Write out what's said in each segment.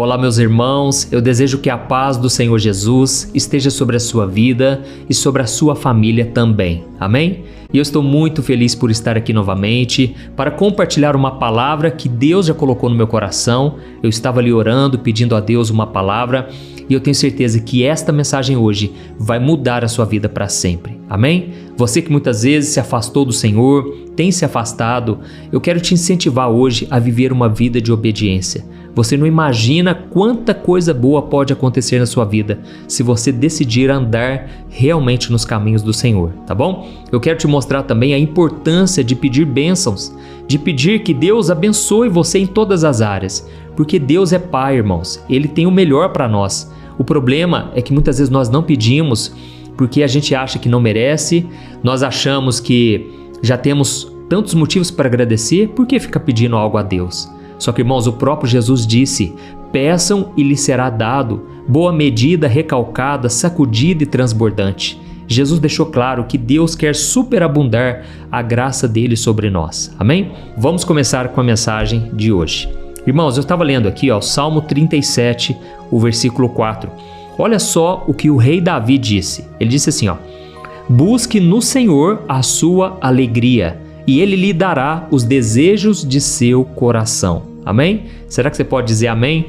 Olá, meus irmãos, eu desejo que a paz do Senhor Jesus esteja sobre a sua vida e sobre a sua família também. Amém? E eu estou muito feliz por estar aqui novamente para compartilhar uma palavra que Deus já colocou no meu coração. Eu estava ali orando, pedindo a Deus uma palavra e eu tenho certeza que esta mensagem hoje vai mudar a sua vida para sempre. Amém? Você que muitas vezes se afastou do Senhor, tem se afastado, eu quero te incentivar hoje a viver uma vida de obediência. Você não imagina quanta coisa boa pode acontecer na sua vida se você decidir andar realmente nos caminhos do Senhor, tá bom? Eu quero te mostrar também a importância de pedir bênçãos, de pedir que Deus abençoe você em todas as áreas, porque Deus é Pai, irmãos, Ele tem o melhor para nós. O problema é que muitas vezes nós não pedimos porque a gente acha que não merece, nós achamos que já temos tantos motivos para agradecer, por que ficar pedindo algo a Deus? Só que, irmãos, o próprio Jesus disse: peçam e lhes será dado, boa medida, recalcada, sacudida e transbordante. Jesus deixou claro que Deus quer superabundar a graça dele sobre nós. Amém? Vamos começar com a mensagem de hoje. Irmãos, eu estava lendo aqui, Salmo 37, o versículo 4. Olha só o que o rei Davi disse. Ele disse assim, busque no Senhor a sua alegria, e Ele lhe dará os desejos de seu coração. Amém? Será que você pode dizer amém?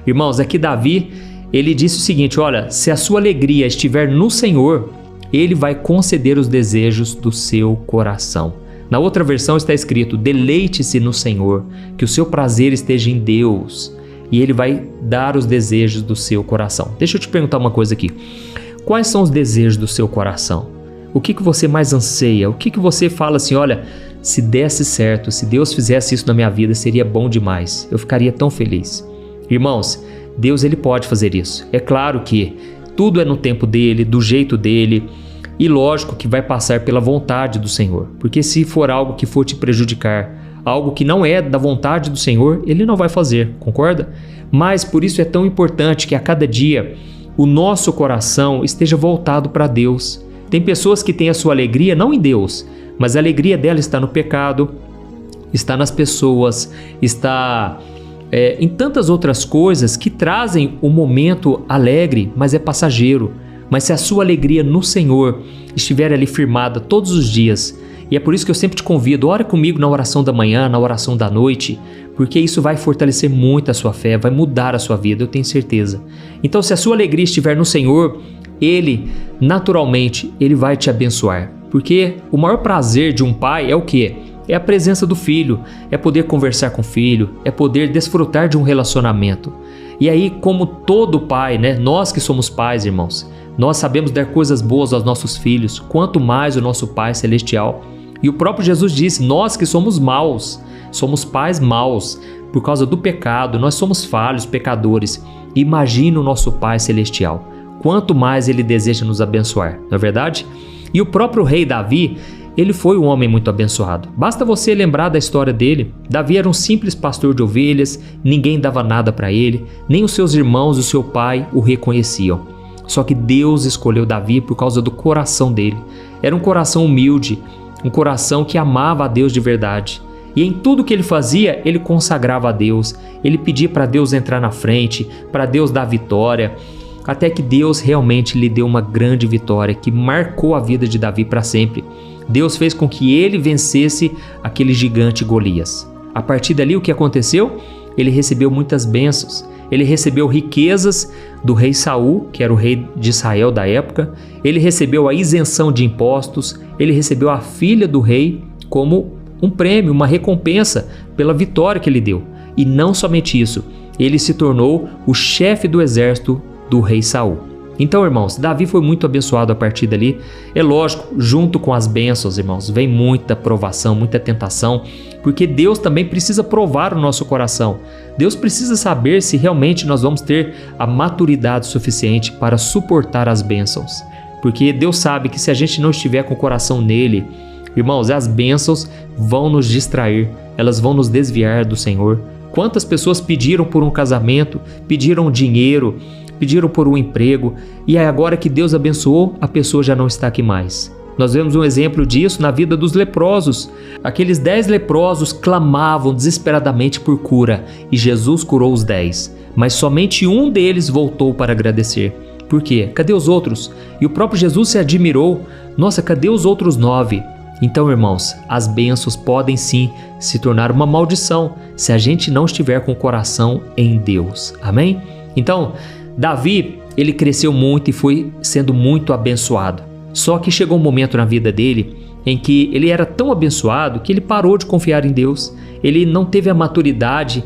Irmãos, aqui Davi, ele disse o seguinte, olha, se a sua alegria estiver no Senhor, Ele vai conceder os desejos do seu coração. Na outra versão está escrito, deleite-se no Senhor, que o seu prazer esteja em Deus, e Ele vai dar os desejos do seu coração. Deixa eu te perguntar uma coisa aqui. Quais são os desejos do seu coração? O que você mais anseia? O que você fala assim, olha, se desse certo, se Deus fizesse isso na minha vida, seria bom demais. Eu ficaria tão feliz. Irmãos, Deus ele pode fazer isso. É claro que tudo é no tempo dele, do jeito dele, e lógico que vai passar pela vontade do Senhor. Porque se for algo que for te prejudicar, algo que não é da vontade do Senhor, ele não vai fazer, concorda? Mas por isso é tão importante que a cada dia o nosso coração esteja voltado para Deus. Tem pessoas que têm a sua alegria não em Deus, mas a alegria dela está no pecado, está nas pessoas, está em tantas outras coisas que trazem um momento alegre, mas é passageiro. Mas se a sua alegria no Senhor estiver ali firmada todos os dias, e é por isso que eu sempre te convido, ora comigo na oração da manhã, na oração da noite, porque isso vai fortalecer muito a sua fé, vai mudar a sua vida, eu tenho certeza. Então, se a sua alegria estiver no Senhor, Ele, naturalmente, Ele vai te abençoar. Porque o maior prazer de um pai é o quê? É a presença do filho, é poder conversar com o filho, é poder desfrutar de um relacionamento. E aí, como todo pai, né? Nós que somos pais, irmãos, nós sabemos dar coisas boas aos nossos filhos, quanto mais o nosso Pai Celestial. E o próprio Jesus disse, nós que somos maus, somos pais maus, por causa do pecado, nós somos falhos, pecadores. Imagina o nosso Pai Celestial, quanto mais Ele deseja nos abençoar, não é verdade? E o próprio rei Davi, ele foi um homem muito abençoado. Basta você lembrar da história dele. Davi era um simples pastor de ovelhas, ninguém dava nada para ele, nem os seus irmãos e o seu pai o reconheciam. Só que Deus escolheu Davi por causa do coração dele. Era um coração humilde, um coração que amava a Deus de verdade. E em tudo que ele fazia, ele consagrava a Deus. Ele pedia para Deus entrar na frente, para Deus dar vitória. Até que Deus realmente lhe deu uma grande vitória que marcou a vida de Davi para sempre. Deus fez com que ele vencesse aquele gigante Golias. A partir dali, o que aconteceu? Ele recebeu muitas bênçãos. Ele recebeu riquezas do rei Saul, que era o rei de Israel da época. Ele recebeu a isenção de impostos. Ele recebeu a filha do rei como um prêmio, uma recompensa pela vitória que ele deu. E não somente isso, ele se tornou o chefe do exército do rei Saul. Então, irmãos, Davi foi muito abençoado a partir dali. É lógico, junto com as bênçãos, irmãos, vem muita provação, muita tentação, porque Deus também precisa provar o nosso coração. Deus precisa saber se realmente nós vamos ter a maturidade suficiente para suportar as bênçãos. Porque Deus sabe que se a gente não estiver com o coração nele, irmãos, as bênçãos vão nos distrair, elas vão nos desviar do Senhor. Quantas pessoas pediram por um casamento, pediram dinheiro, pediram por um emprego, e agora que Deus abençoou, a pessoa já não está aqui mais. Nós vemos um exemplo disso na vida dos leprosos. Aqueles 10 leprosos clamavam desesperadamente por cura, e Jesus curou os 10. mas somente um deles voltou para agradecer. Por quê? Cadê os outros? E o próprio Jesus se admirou. Nossa, cadê os outros 9? Então, irmãos, as bênçãos podem sim se tornar uma maldição se a gente não estiver com o coração em Deus. Amém? Então, Davi, ele cresceu muito e foi sendo muito abençoado. Só que chegou um momento na vida dele em que ele era tão abençoado que ele parou de confiar em Deus. Ele não teve a maturidade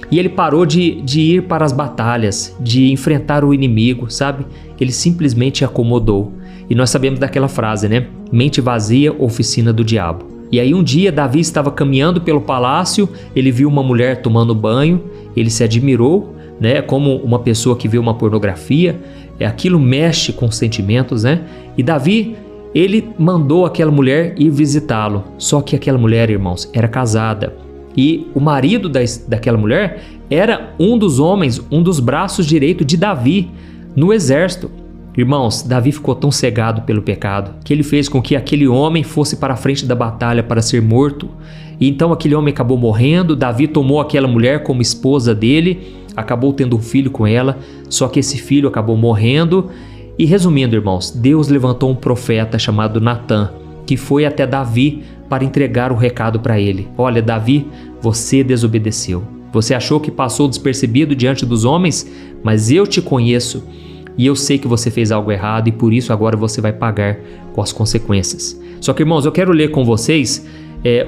e ele parou de ir para as batalhas, de enfrentar o inimigo, sabe? Ele simplesmente acomodou. E nós sabemos daquela frase, né? Mente vazia, oficina do diabo. E aí um dia Davi estava caminhando pelo palácio, ele viu uma mulher tomando banho, ele se admirou, né? Como uma pessoa que vê uma pornografia, aquilo mexe com os sentimentos, né? E Davi, ele mandou aquela mulher ir visitá-lo. Só que aquela mulher, irmãos, era casada. E o marido daquela mulher era um dos homens, um dos braços direitos de Davi no exército. Irmãos, Davi ficou tão cegado pelo pecado que ele fez com que aquele homem fosse para a frente da batalha para ser morto. E então aquele homem acabou morrendo. Davi tomou aquela mulher como esposa dele, acabou tendo um filho com ela, só que esse filho acabou morrendo. E resumindo, irmãos, Deus levantou um profeta chamado Natã, que foi até Davi para entregar o recado para ele. Olha, Davi, você desobedeceu. Você achou que passou despercebido diante dos homens, mas eu te conheço e eu sei que você fez algo errado e por isso agora você vai pagar com as consequências. Só que, irmãos, eu quero ler com vocês,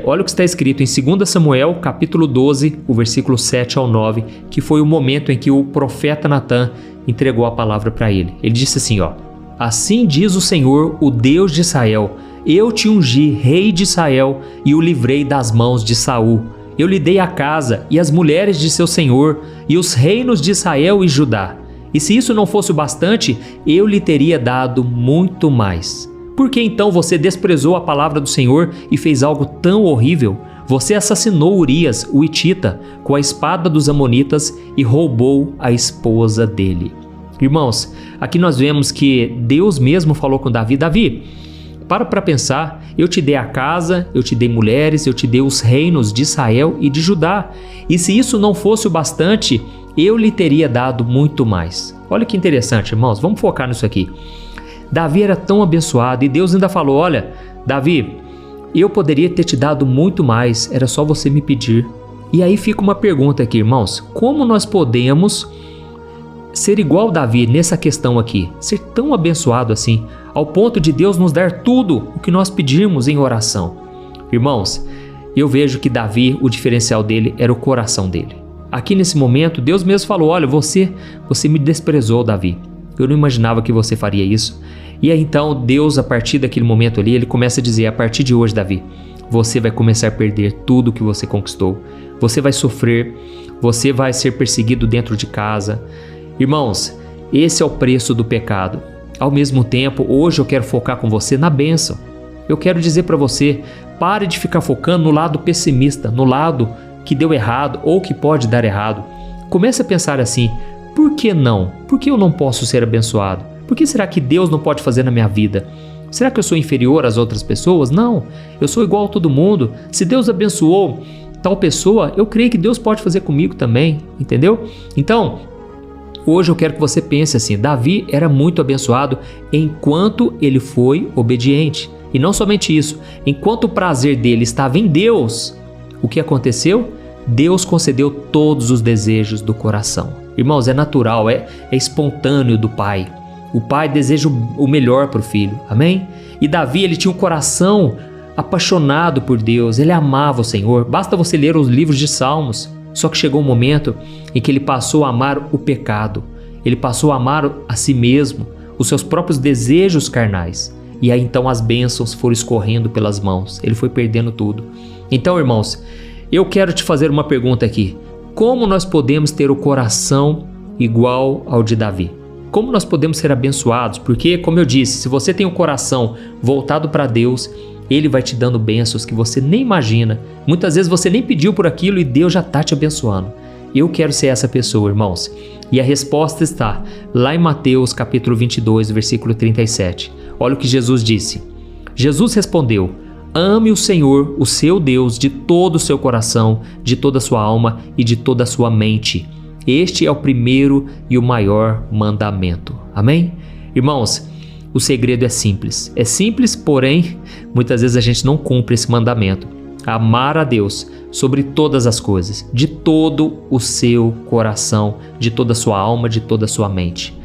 olha o que está escrito em 2 Samuel, capítulo 12, o versículo 7 ao 9, que foi o momento em que o profeta Natã entregou a palavra para ele. Ele disse assim, ó: assim diz o Senhor, o Deus de Israel, eu te ungi rei de Israel e o livrei das mãos de Saul. Eu lhe dei a casa e as mulheres de seu senhor e os reinos de Israel e Judá. E se isso não fosse o bastante, eu lhe teria dado muito mais. Por que então você desprezou a palavra do Senhor e fez algo tão horrível? Você assassinou Urias, o hitita, com a espada dos amonitas e roubou a esposa dele. Irmãos, aqui nós vemos que Deus mesmo falou com Davi: Davi, para pensar, eu te dei a casa, eu te dei mulheres, eu te dei os reinos de Israel e de Judá. E se isso não fosse o bastante, eu lhe teria dado muito mais. Olha que interessante, irmãos, vamos focar nisso aqui. Davi era tão abençoado e Deus ainda falou: olha, Davi, eu poderia ter te dado muito mais, era só você me pedir. E aí fica uma pergunta aqui, irmãos: como nós podemos ser igual Davi nessa questão aqui, ser tão abençoado assim, ao ponto de Deus nos dar tudo o que nós pedimos em oração? Irmãos, eu vejo que Davi, o diferencial dele era o coração dele. Aqui nesse momento, Deus mesmo falou: olha, você me desprezou, Davi. Eu não imaginava que você faria isso. E aí então Deus, a partir daquele momento ali, ele começa a dizer: a partir de hoje, Davi, você vai começar a perder tudo que você conquistou. Você vai sofrer, você vai ser perseguido dentro de casa. Irmãos, esse é o preço do pecado. Ao mesmo tempo, hoje eu quero focar com você na bênção. Eu quero dizer para você, pare de ficar focando no lado pessimista, no lado que deu errado ou que pode dar errado. Comece a pensar assim: por que não? Por que eu não posso ser abençoado? Por que será que Deus não pode fazer na minha vida? Será que eu sou inferior às outras pessoas? Não, eu sou igual a todo mundo. Se Deus abençoou tal pessoa, eu creio que Deus pode fazer comigo também, entendeu? Então, hoje eu quero que você pense assim: Davi era muito abençoado enquanto ele foi obediente. E não somente isso, enquanto o prazer dele estava em Deus, o que aconteceu? Deus concedeu todos os desejos do coração. Irmãos, é natural, é espontâneo do pai. O pai deseja o melhor para o filho, amém? E Davi, ele tinha um coração apaixonado por Deus, ele amava o Senhor. Basta você ler os livros de Salmos. Só que chegou um momento em que ele passou a amar o pecado. Ele passou a amar a si mesmo, os seus próprios desejos carnais. E aí então as bênçãos foram escorrendo pelas mãos. Ele foi perdendo tudo. Então, irmãos, eu quero te fazer uma pergunta aqui. Como nós podemos ter o coração igual ao de Davi? Como nós podemos ser abençoados? Porque, como eu disse, se você tem o coração voltado para Deus, Ele vai te dando bênçãos que você nem imagina. Muitas vezes você nem pediu por aquilo e Deus já está te abençoando. Eu quero ser essa pessoa, irmãos. E a resposta está lá em Mateus capítulo 22, versículo 37. Olha o que Jesus disse. Jesus respondeu: ame o Senhor, o seu Deus, de todo o seu coração, de toda a sua alma e de toda a sua mente. Este é o primeiro e o maior mandamento. Amém? Irmãos, o segredo é simples. É simples, porém, muitas vezes a gente não cumpre esse mandamento. Amar a Deus sobre todas as coisas, de todo o seu coração, de toda a sua alma, de toda a sua mente.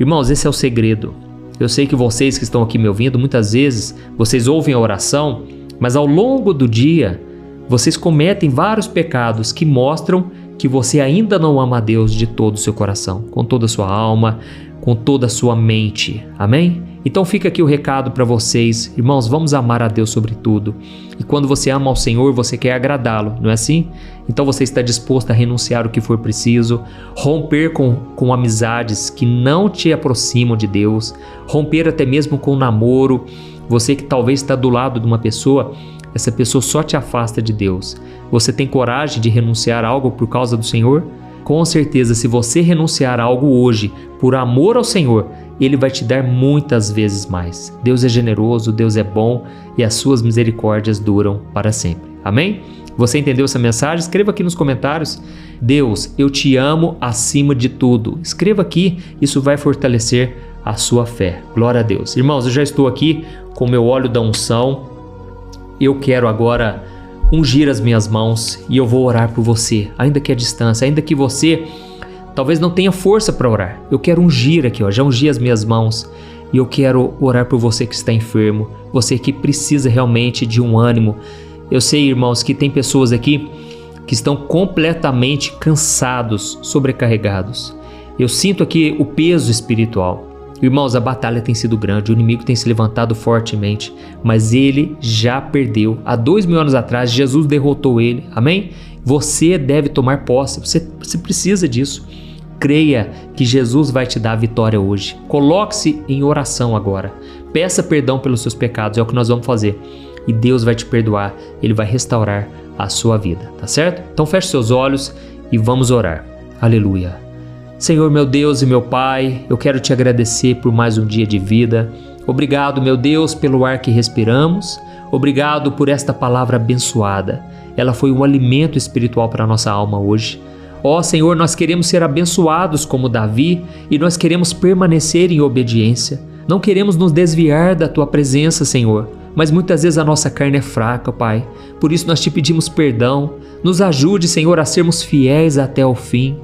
Irmãos, esse é o segredo. Eu sei que vocês que estão aqui me ouvindo, muitas vezes vocês ouvem a oração, mas ao longo do dia vocês cometem vários pecados que mostram que você ainda não ama a Deus de todo o seu coração, com toda a sua alma, com toda a sua mente. Amém? Então fica aqui o recado para vocês. Irmãos, vamos amar a Deus sobre tudo. E quando você ama ao Senhor, você quer agradá-lo, não é assim? Então você está disposto a renunciar o que for preciso, romper com amizades que não te aproximam de Deus, romper até mesmo com o namoro. Você que talvez está do lado de uma pessoa, essa pessoa só te afasta de Deus. Você tem coragem de renunciar a algo por causa do Senhor? Com certeza, se você renunciar a algo hoje por amor ao Senhor, Ele vai te dar muitas vezes mais. Deus é generoso, Deus é bom e as suas misericórdias duram para sempre. Amém? Você entendeu essa mensagem? Escreva aqui nos comentários. Deus, eu te amo acima de tudo. Escreva aqui, isso vai fortalecer a sua fé. Glória a Deus. Irmãos, eu já estou aqui com o meu óleo da unção. Eu quero agora ungir as minhas mãos e eu vou orar por você, ainda que à distância, ainda que você talvez não tenha força para orar. Eu quero ungir aqui, já ungi as minhas mãos e eu quero orar por você que está enfermo, você que precisa realmente de um ânimo. Eu sei, irmãos, que tem pessoas aqui que estão completamente cansados, sobrecarregados. Eu sinto aqui o peso espiritual. Irmãos, a batalha tem sido grande, o inimigo tem se levantado fortemente, mas ele já perdeu. Há 2000 anos atrás, Jesus derrotou ele, amém? Você deve tomar posse, você precisa disso. Creia que Jesus vai te dar a vitória hoje. Coloque-se em oração agora. Peça perdão pelos seus pecados, é o que nós vamos fazer. E Deus vai te perdoar, Ele vai restaurar a sua vida, tá certo? Então feche seus olhos e vamos orar. Aleluia. Senhor, meu Deus e meu Pai, eu quero te agradecer por mais um dia de vida. Obrigado, meu Deus, pelo ar que respiramos. Obrigado por esta palavra abençoada. Ela foi um alimento espiritual para a nossa alma hoje. Ó Senhor, nós queremos ser abençoados como Davi e nós queremos permanecer em obediência. Não queremos nos desviar da Tua presença, Senhor, mas muitas vezes a nossa carne é fraca, Pai. Por isso nós te pedimos perdão. Nos ajude, Senhor, a sermos fiéis até o fim.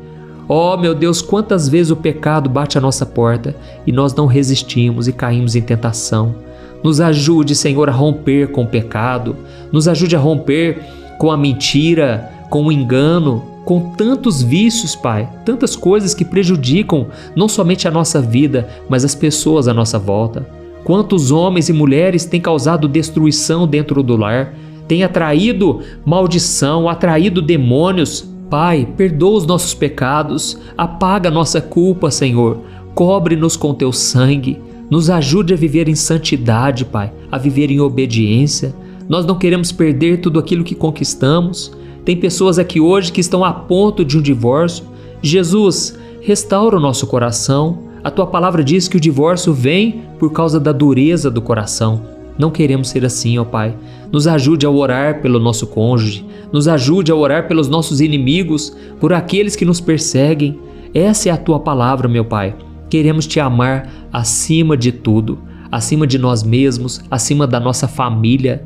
Oh, meu Deus, quantas vezes o pecado bate à nossa porta e nós não resistimos e caímos em tentação. Nos ajude, Senhor, a romper com o pecado. Nos ajude a romper com a mentira, com o engano, com tantos vícios, Pai. Tantas coisas que prejudicam não somente a nossa vida, mas as pessoas à nossa volta. Quantos homens e mulheres têm causado destruição dentro do lar, têm atraído maldição, atraído demônios. Pai, perdoa os nossos pecados, apaga a nossa culpa, Senhor, cobre-nos com Teu sangue, nos ajude a viver em santidade, Pai, a viver em obediência. Nós não queremos perder tudo aquilo que conquistamos. Tem pessoas aqui hoje que estão a ponto de um divórcio. Jesus, restaura o nosso coração. A Tua palavra diz que o divórcio vem por causa da dureza do coração. Não queremos ser assim, ó Pai. Nos ajude a orar pelo nosso cônjuge, nos ajude a orar pelos nossos inimigos, por aqueles que nos perseguem. Essa é a Tua palavra, meu Pai. Queremos Te amar acima de tudo, acima de nós mesmos, acima da nossa família.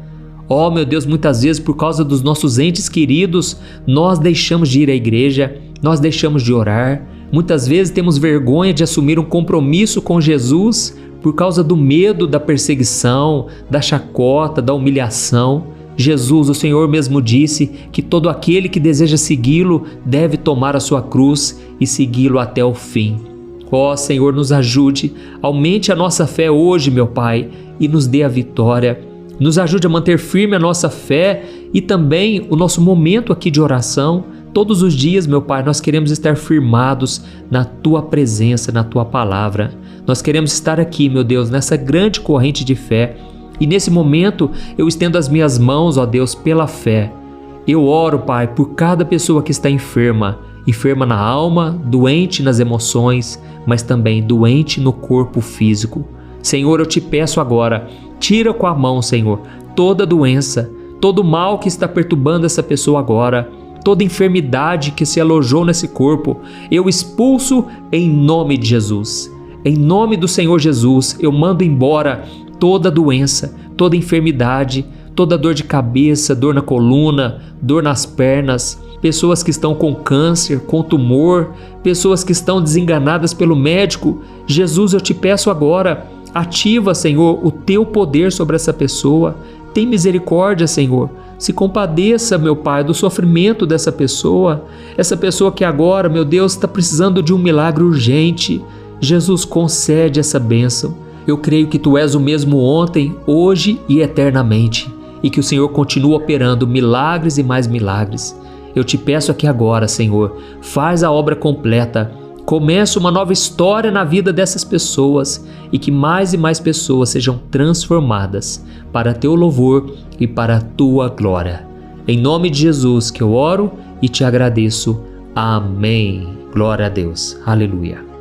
Ó, meu Deus, muitas vezes por causa dos nossos entes queridos, nós deixamos de ir à igreja, nós deixamos de orar. Muitas vezes temos vergonha de assumir um compromisso com Jesus por causa do medo da perseguição, da chacota, da humilhação. Jesus, o Senhor mesmo disse que todo aquele que deseja segui-lo deve tomar a sua cruz e segui-lo até o fim. Ó Senhor, nos ajude, aumente a nossa fé hoje, meu Pai, e nos dê a vitória. Nos ajude a manter firme a nossa fé e também o nosso momento aqui de oração. Todos os dias, meu Pai, nós queremos estar firmados na Tua presença, na Tua palavra. Nós queremos estar aqui, meu Deus, nessa grande corrente de fé. E nesse momento eu estendo as minhas mãos, ó Deus, pela fé. Eu oro, Pai, por cada pessoa que está enferma. Enferma na alma, doente nas emoções, mas também doente no corpo físico. Senhor, eu te peço agora, tira com a mão, Senhor, toda doença, todo mal que está perturbando essa pessoa agora. toda enfermidade que se alojou nesse corpo, eu expulso em nome de Jesus. Em nome do Senhor Jesus, eu mando embora toda doença, toda enfermidade, toda dor de cabeça, dor na coluna, dor nas pernas, pessoas que estão com câncer, com tumor, pessoas que estão desenganadas pelo médico. Jesus, eu te peço agora, ativa, Senhor, o teu poder sobre essa pessoa. Tem misericórdia, Senhor. Se compadeça, meu Pai, do sofrimento dessa pessoa. Essa pessoa que agora, meu Deus, está precisando de um milagre urgente. Jesus, concede essa bênção. Eu creio que Tu és o mesmo ontem, hoje e eternamente, e que o Senhor continua operando milagres e mais milagres. Eu te peço aqui agora, Senhor, faz a obra completa. Começa uma nova história na vida dessas pessoas e que mais e mais pessoas sejam transformadas para Teu louvor e para a Tua glória. Em nome de Jesus que eu oro e te agradeço. Amém. Glória a Deus. Aleluia.